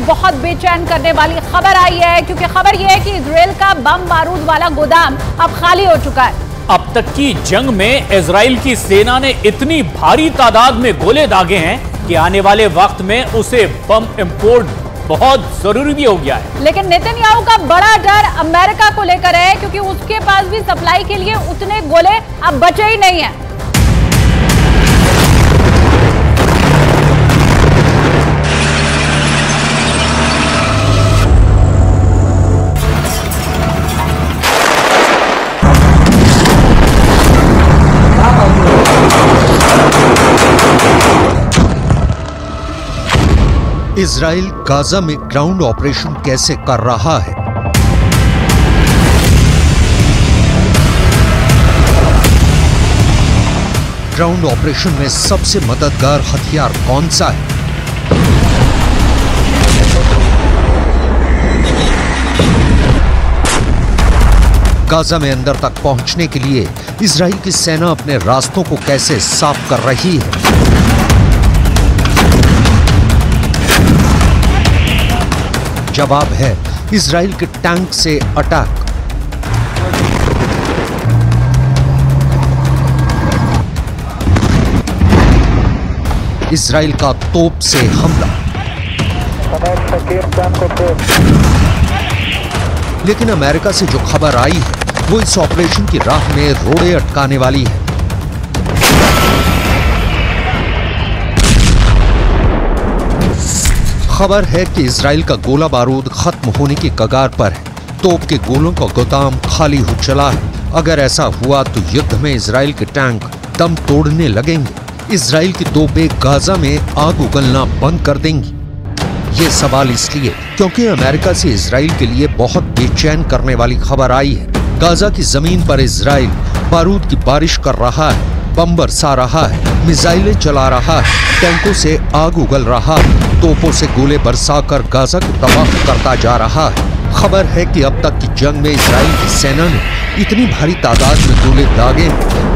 बहुत बेचैन करने वाली खबर आई है, क्योंकि खबर यह है कि इजराइल का बम बारूद वाला गोदाम अब खाली हो चुका है। अब तक की जंग में इजराइल की सेना ने इतनी भारी तादाद में गोले दागे हैं कि आने वाले वक्त में उसे बम इंपोर्ट बहुत जरूरी भी हो गया है। लेकिन नेतन्याहू का बड़ा डर अमेरिका को लेकर है, क्योंकि उसके पास भी सप्लाई के लिए उतने गोले अब बचे ही नहीं हैं। इजराइल गाजा में ग्राउंड ऑपरेशन कैसे कर रहा है? ग्राउंड ऑपरेशन में सबसे मददगार हथियार कौन सा है? गाजा में अंदर तक पहुंचने के लिए इजराइल की सेना अपने रास्तों को कैसे साफ कर रही है? जवाब है इजराइल के टैंक से अटैक। इजराइल का तोप से हमला। लेकिन अमेरिका से जो खबर आई है वो इस ऑपरेशन की राह में रोड़े अटकाने वाली है। खबर है कि इजराइल का गोला बारूद खत्म होने की कगार पर है। तोप के गोलों का गोदाम खाली हो चला है। अगर ऐसा हुआ तो युद्ध में इजराइल के टैंक दम तोड़ने लगेंगे। इजराइल की तोपें गाजा में आग उगलना बंद कर देंगी। ये सवाल इसलिए क्योंकि अमेरिका से इजराइल के लिए बहुत बेचैन करने वाली खबर आई है। गाजा की जमीन पर इजराइल बारूद की बारिश कर रहा है, बम बरसा रहा है, मिसाइलें चला रहा है, टैंकों से आग उगल रहा है, तोपों से गोले बरसाकर गाजा को तबाह करता जा रहा है। खबर है कि अब तक की जंग में इजराइल की सेना ने इतनी भारी तादाद में गोले दागे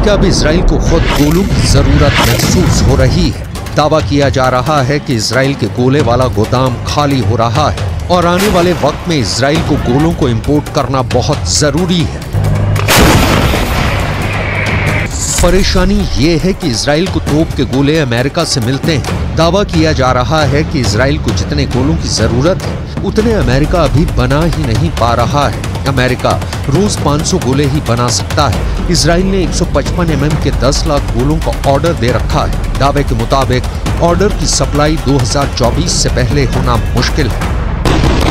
कि अब इजराइल को खुद गोलों की जरूरत महसूस हो रही है। दावा किया जा रहा है कि इजराइल के गोले वाला गोदाम खाली हो रहा है और आने वाले वक्त में इजराइल को गोलों को इंपोर्ट करना बहुत जरूरी है। परेशानी ये है कि इजराइल को तोप के गोले अमेरिका से मिलते हैं। दावा किया जा रहा है कि इजराइल को जितने गोलों की जरूरत है उतने अमेरिका अभी बना ही नहीं पा रहा है। अमेरिका रोज 500 गोले ही बना सकता है। इजराइल ने 155 mm के 10 लाख गोलों का ऑर्डर दे रखा है। दावे के मुताबिक ऑर्डर की सप्लाई 2024 से पहले होना मुश्किल है।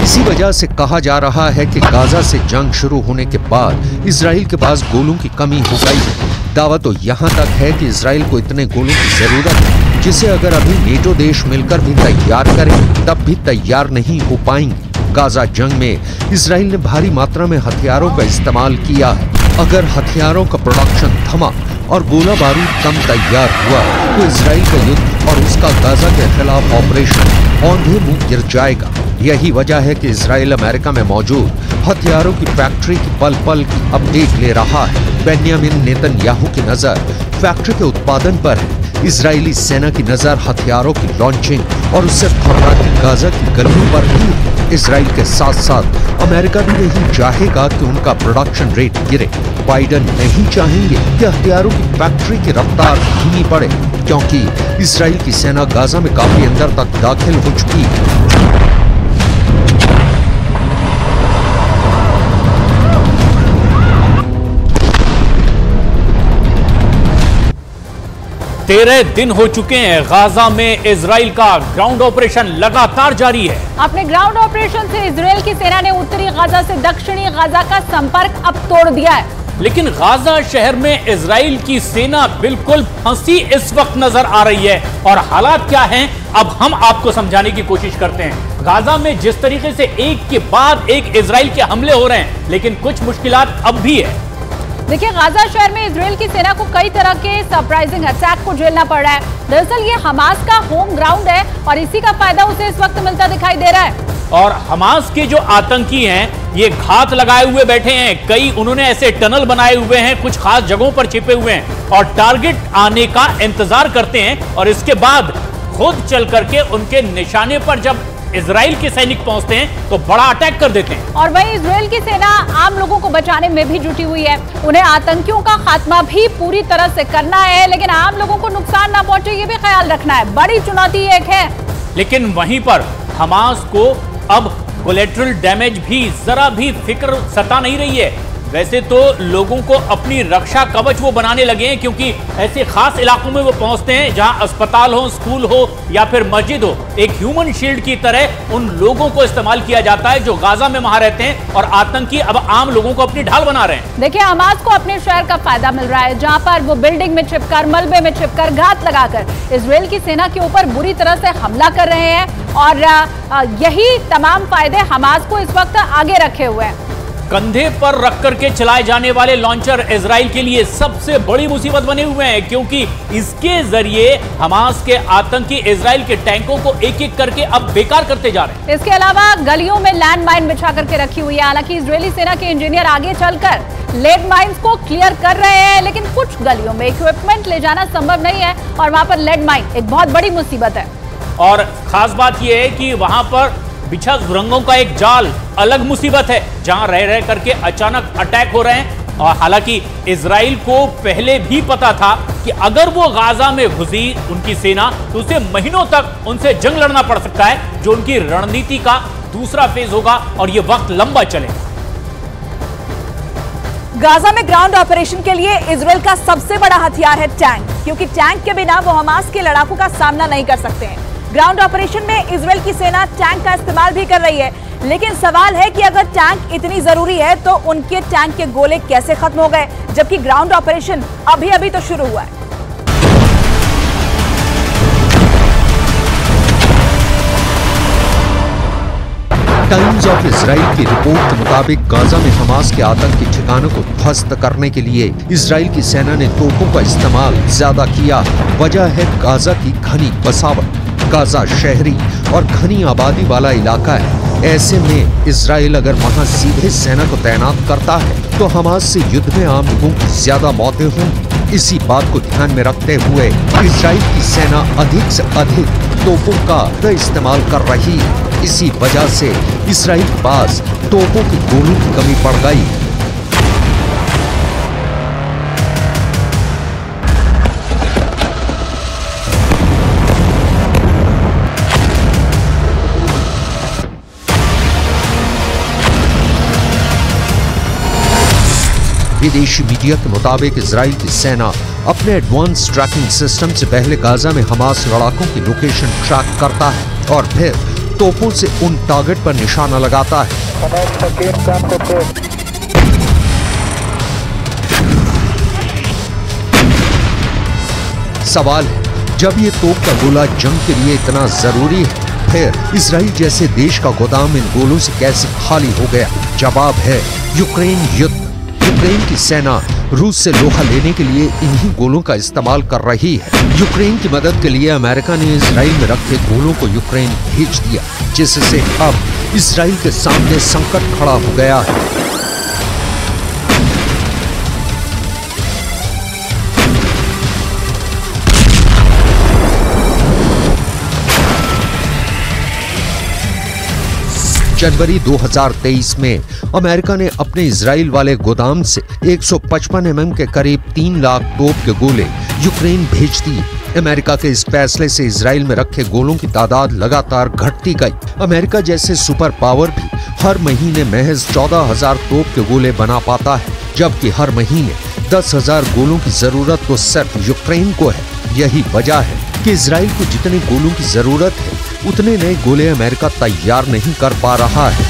इसी वजह से कहा जा रहा है कि गाजा से जंग शुरू होने के बाद इजराइल के पास गोलों की कमी हो गई है। दावा तो यहाँ तक है कि इजराइल को इतने गोलों की जरूरत है जिसे अगर अभी नेटो देश मिलकर भी तैयार करें तब भी तैयार नहीं हो पाएंगे। गाजा जंग में इजराइल ने भारी मात्रा में हथियारों का इस्तेमाल किया है। अगर हथियारों का प्रोडक्शन थमा और गोला बारूद कम तैयार हुआ तो इजराइल का युद्ध और उसका गाजा के खिलाफ ऑपरेशन औंधे मुंह गिर जाएगा। यही वजह है कि इजराइल अमेरिका में मौजूद हथियारों की फैक्ट्री की पल पल की अपडेट ले रहा है। बेन्यामिन नेतन्याहू की नजर फैक्ट्री के उत्पादन पर है। इजरायली सेना की नजर हथियारों की लॉन्चिंग और उससे फर्राती गाजा की गलियों पर ही है। इजराइल के साथ साथ अमेरिका भी नहीं चाहेगा कि उनका प्रोडक्शन रेट गिरे। बाइडन नहीं चाहेंगे कि हथियारों की फैक्ट्री की रफ्तार धीमी पड़े, क्योंकि इजराइल की सेना गाजा में काफी अंदर तक दाखिल हो चुकी है। 13 दिन हो चुके हैं। गाजा में इजराइल का ग्राउंड ऑपरेशन लगातार जारी है। अपने ग्राउंड ऑपरेशन से इजराइल की सेना ने उत्तरी गाजा से दक्षिणी गाजा का संपर्क अब तोड़ दिया है। लेकिन गाजा शहर में इजराइल की सेना बिल्कुल फंसी इस वक्त नजर आ रही है। और हालात क्या हैं अब हम आपको समझाने की कोशिश करते हैं। गाजा में जिस तरीके से एक के बाद एक इजराइल के हमले हो रहे हैं, लेकिन कुछ मुश्किलात अब भी है। देखिए, गाजा शहर में इजराइल की सेना को कई तरह के सरप्राइजिंग अटैक को झेलना पड़ रहा है। दरअसल ये हमास का होम ग्राउंड है और इसी का फायदा उसे इस वक्त मिलता दिखाई दे रहा है। और हमास के जो आतंकी हैं ये घात लगाए हुए बैठे हैं। कई उन्होंने ऐसे टनल बनाए हुए हैं, कुछ खास जगहों पर छिपे हुए हैं और टारगेट आने का इंतजार करते हैं और इसके बाद खुद चल करके उनके निशाने पर जब इजराइल के सैनिक पहुंचते हैं तो बड़ा अटैक कर देते हैं। और वहीं इजराइल की सेना आम लोगों को बचाने में भी जुटी हुई है। उन्हें आतंकियों का खात्मा भी पूरी तरह से करना है, लेकिन आम लोगों को नुकसान ना पहुंचे ये भी ख्याल रखना है। बड़ी चुनौती एक है। लेकिन वहीं पर हमास को अब कोलेटरल डैमेज भी जरा भी फिक्र सता नहीं रही है। वैसे तो लोगों को अपनी रक्षा कवच वो बनाने लगे हैं, क्योंकि ऐसे खास इलाकों में वो पहुंचते हैं जहां अस्पताल हो, स्कूल हो या फिर मस्जिद हो। एक ह्यूमन शील्ड की तरह उन लोगों को इस्तेमाल किया जाता है जो गाजा में वहां रहते हैं, और आतंकी अब आम लोगों को अपनी ढाल बना रहे हैं। देखिए, हमास को अपने शहर का फायदा मिल रहा है, जहां पर वो बिल्डिंग में छिपकर, मलबे में छिपकर, घात लगाकर इजराइल की सेना के ऊपर बुरी तरह से हमला कर रहे हैं। और यही तमाम फायदे हमास को इस वक्त आगे रखे हुए हैं। कंधे पर रख करके चलाए जाने वाले लॉन्चर इजराइल के लिए सबसे बड़ी मुसीबत बने हुए हैं, क्योंकि इसके जरिए हमास के आतंकी इजराइल के टैंकों को एक एक करके अब बेकार करते जा रहे हैं। इसके अलावा गलियों में लैंड माइन बिछा करके रखी हुई है। हालांकि इजरायली सेना के इंजीनियर आगे चलकर लेड माइन्स को क्लियर कर रहे हैं, लेकिन कुछ गलियों में इक्विपमेंट ले जाना संभव नहीं है और वहां पर लेड माइन एक बहुत बड़ी मुसीबत है। और खास बात यह है कि वहां पर बिछा सुरंगों का एक जाल अलग मुसीबत है, जहां रह रह करके अचानक अटैक हो रहे हैं। और हालांकि इजराइल को पहले भी पता था कि अगर वो गाजा में घुसी उनकी सेना तो उसे महीनों तक उनसे जंग लड़ना पड़ सकता है, जो उनकी रणनीति का दूसरा फेज होगा और ये वक्त लंबा चलेगा। गाजा में ग्राउंड ऑपरेशन के लिए इजराइल का सबसे बड़ा हथियार है टैंक, क्योंकि टैंक के बिना वो हमास के लड़ाकों का सामना नहीं कर सकते हैं। ग्राउंड ऑपरेशन में इजराइल की सेना टैंक का इस्तेमाल भी कर रही है, लेकिन सवाल है कि अगर टैंक इतनी जरूरी है तो उनके टैंक के गोले कैसे खत्म हो गए, जबकि ग्राउंड ऑपरेशन अभी अभी तो शुरू हुआ है। टाइम्स ऑफ इजराइल की रिपोर्ट के मुताबिक गाजा में हमास के आतंकी ठिकानों को ध्वस्त करने के लिए इजराइल की सेना ने तोपों का इस्तेमाल ज्यादा किया। वजह है गाजा की घनी बसावट। गाजा शहरी और घनी आबादी वाला इलाका है। ऐसे में इजराइल अगर वहां सीधे सेना को तैनात करता है तो हमास से युद्ध में आम लोगों की ज्यादा मौतें होंगी। इसी बात को ध्यान में रखते हुए इजराइल की सेना अधिक से अधिक तोपों का इस्तेमाल कर रही है। इसी वजह से इजराइल के पास तोपों की गोलों की कमी पड़ गई। विदेशी मीडिया के मुताबिक इजराइल की सेना अपने एडवांस ट्रैकिंग सिस्टम से पहले गाजा में हमास लड़ाकों की लोकेशन ट्रैक करता है और फिर तोपों से उन टारगेट पर निशाना लगाता है। सवाल है, जब ये तोप का गोला जंग के लिए इतना जरूरी है, फिर इजराइल जैसे देश का गोदाम इन गोलों से कैसे खाली हो गया? जवाब है यूक्रेन युद्ध। यूक्रेन की सेना रूस से लोहा लेने के लिए इन्हीं गोलों का इस्तेमाल कर रही है। यूक्रेन की मदद के लिए अमेरिका ने इजराइल में रखे गोलों को यूक्रेन भेज दिया, जिससे अब इजराइल के सामने संकट खड़ा हो गया है। जनवरी 2023 में अमेरिका ने अपने इजराइल वाले गोदाम से 155 mm के करीब 3 लाख तोप के गोले यूक्रेन भेज दिए। अमेरिका के इस फैसले से इजराइल में रखे गोलों की तादाद लगातार घटती गई। अमेरिका जैसे सुपर पावर भी हर महीने महज 14,000 तोप के गोले बना पाता है, जबकि हर महीने 10,000 गोलों की जरूरत तो सिर्फ यूक्रेन को है। यही वजह है कि इजराइल को जितने गोलों की जरूरत है उतने नए गोले अमेरिका तैयार नहीं कर पा रहा है।